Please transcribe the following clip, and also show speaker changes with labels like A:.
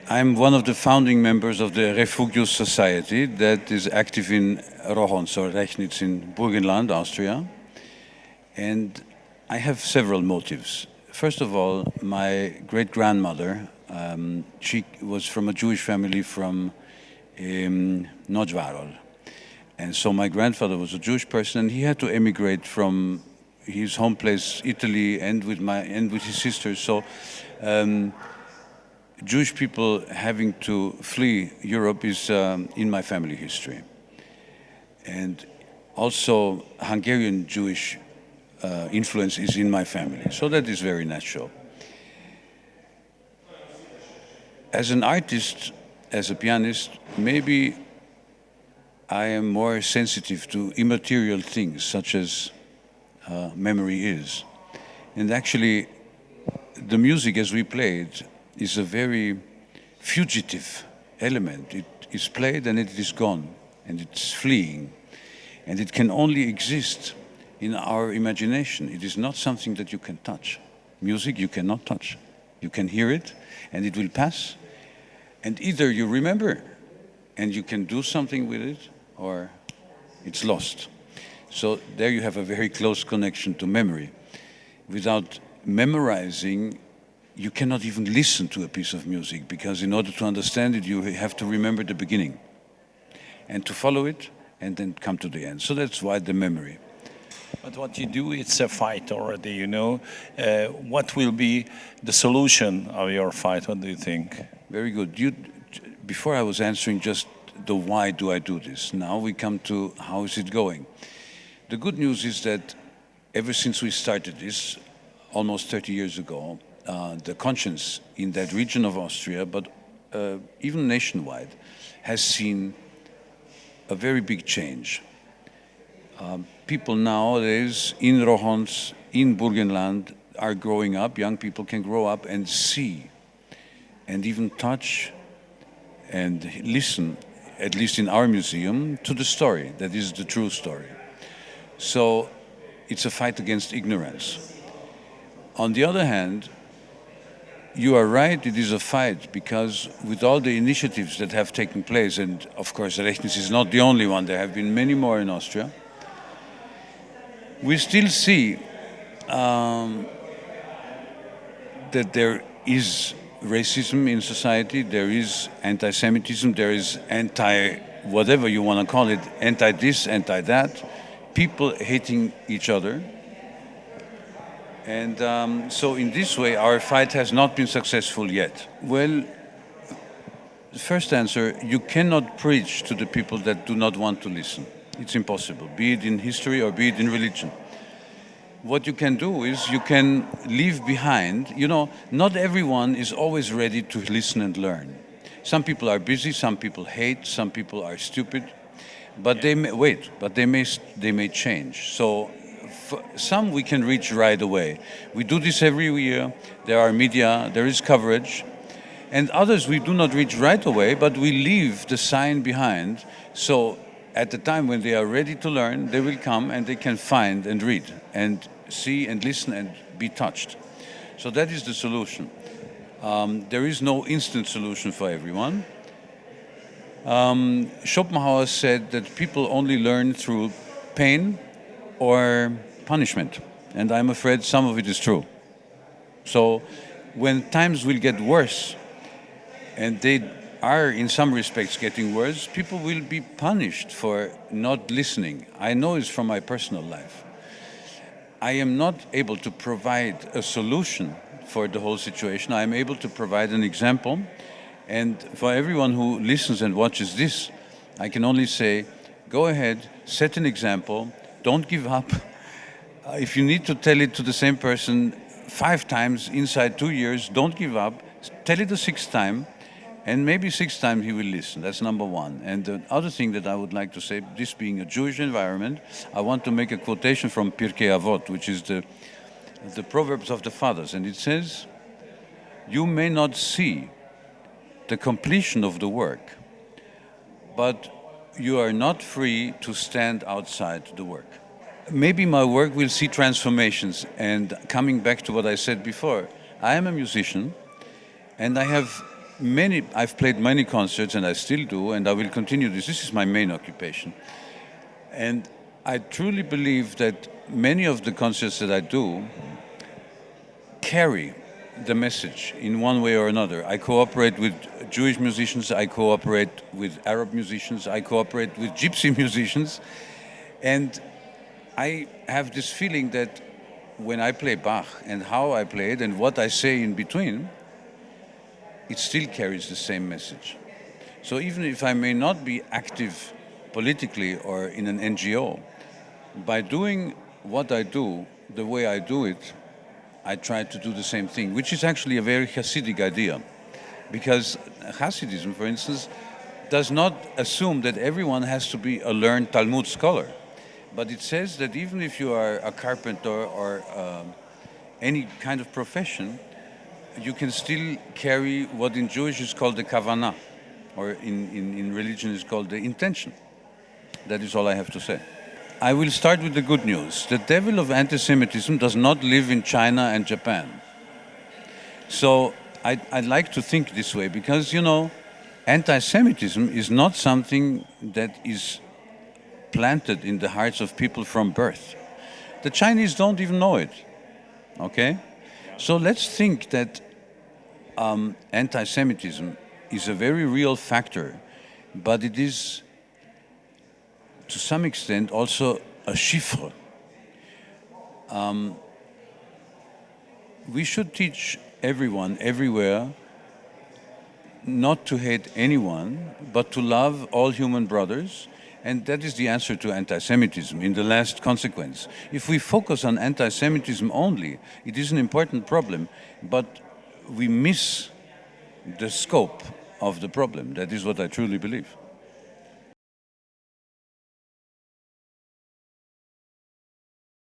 A: I'm one of the founding members of the Refugius Society that is active in Rohonc, or Rechnitz in Burgenland, Austria. And I have several motives. First of all, my great-grandmother, she was from a Jewish family from Nagyvárad. And so my grandfather was a Jewish person, and he had to emigrate from his home place, Italy, and with his sisters. So Jewish people having to flee Europe is in my family history. And also Hungarian Jewish influence is in my family. So that is very natural. As an artist, as a pianist, maybe I am more sensitive to immaterial things, such as memory is. And actually, the music as we play it is a very fugitive element. It is played and it is gone, and it's fleeing. And it can only exist in our imagination. It is not something that you can touch. Music you cannot touch. You can hear it, and it will pass. And either you remember, and you can do something with it, or it's lost. So there you have a very close connection to memory. Without memorizing, you cannot even listen to a piece of music, because in order to understand it, you have to remember the beginning and to follow it and then come to the end. So that's why the memory.
B: But what you do, it's a fight already, you know. What will be the solution of your fight? What do you think?
A: Very good. Before I was answering just the why do I do this. Now we come to how is it going. The good news is that ever since we started this, almost 30 years ago, the conscience in that region of Austria, but even nationwide, has seen a very big change. People nowadays in Rohonc, in Burgenland, are growing up. Young people can grow up and see and even touch and listen, at least in our museum, to the story that is the true story. So it's a fight against ignorance. On the other hand, you are right, it is a fight, because with all the initiatives that have taken place, and of course Rechnitz is not the only one, there have been many more in Austria, we still see that there is racism in society, there is anti-Semitism, there is whatever you want to call it, anti-this, anti-that, people hating each other. And so in this way, our fight has not been successful yet. Well, the first answer, you cannot preach to the people that do not want to listen. It's impossible, be it in history or be it in religion. What you can do is you can leave behind, not everyone is always ready to listen and learn. Some people are busy, some people hate, some people are stupid, but they may change. So some we can reach right away. We do this every year, there are media, there is coverage, and others we do not reach right away, but we leave the sign behind, so at the time when they are ready to learn, they will come and they can find and read and see and listen and be touched. So that is the solution. There is no instant solution for everyone. Schopenhauer said that people only learn through pain or punishment, and I'm afraid some of it is true. So when times will get worse, and they are in some respects getting worse, people will be punished for not listening. I know it's from my personal life. I am not able to provide a solution for the whole situation. I am able to provide an example, and for everyone who listens and watches this, I can only say, go ahead, set an example, don't give up. If you need to tell it to the same person 5 times inside 2 years, don't give up. Tell it the 6th time, and maybe 6th time he will listen. That's number one. And the other thing that I would like to say, this being a Jewish environment, I want to make a quotation from Pirkei Avot, which is the Proverbs of the Fathers. And it says, you may not see the completion of the work, but you are not free to stand outside the work. Maybe my work will see transformations. And coming back to what I said before, I am a musician, and I have I've played many concerts, and I still do, and I will continue this. This is my main occupation. And I truly believe that many of the concerts that I do carry the message in one way or another. I cooperate with Jewish musicians, I cooperate with Arab musicians, I cooperate with Gypsy musicians, and I have this feeling that when I play Bach and how I play it and what I say in between, it still carries the same message. So even if I may not be active politically or in an NGO, by doing what I do the way I do it, I try to do the same thing, which is actually a very Hasidic idea. Because Hasidism, for instance, does not assume that everyone has to be a learned Talmud scholar. But it says that even if you are a carpenter or any kind of profession, you can still carry what in Jewish is called the kavanah, or in religion is called the intention. That is all I have to say. I will start with the good news. The devil of anti-Semitism does not live in China and Japan. So I'd like to think this way because, anti-Semitism is not something that is planted in the hearts of people from birth. The Chinese don't even know it, okay? So let's think that anti-Semitism is a very real factor, but it is to some extent also a chiffre. We should teach everyone, everywhere, not to hate anyone, but to love all human brothers. And that is the answer to anti-Semitism in the last consequence. If we focus on anti-Semitism only, it is an important problem, but we miss the scope of the problem. That is what I truly believe.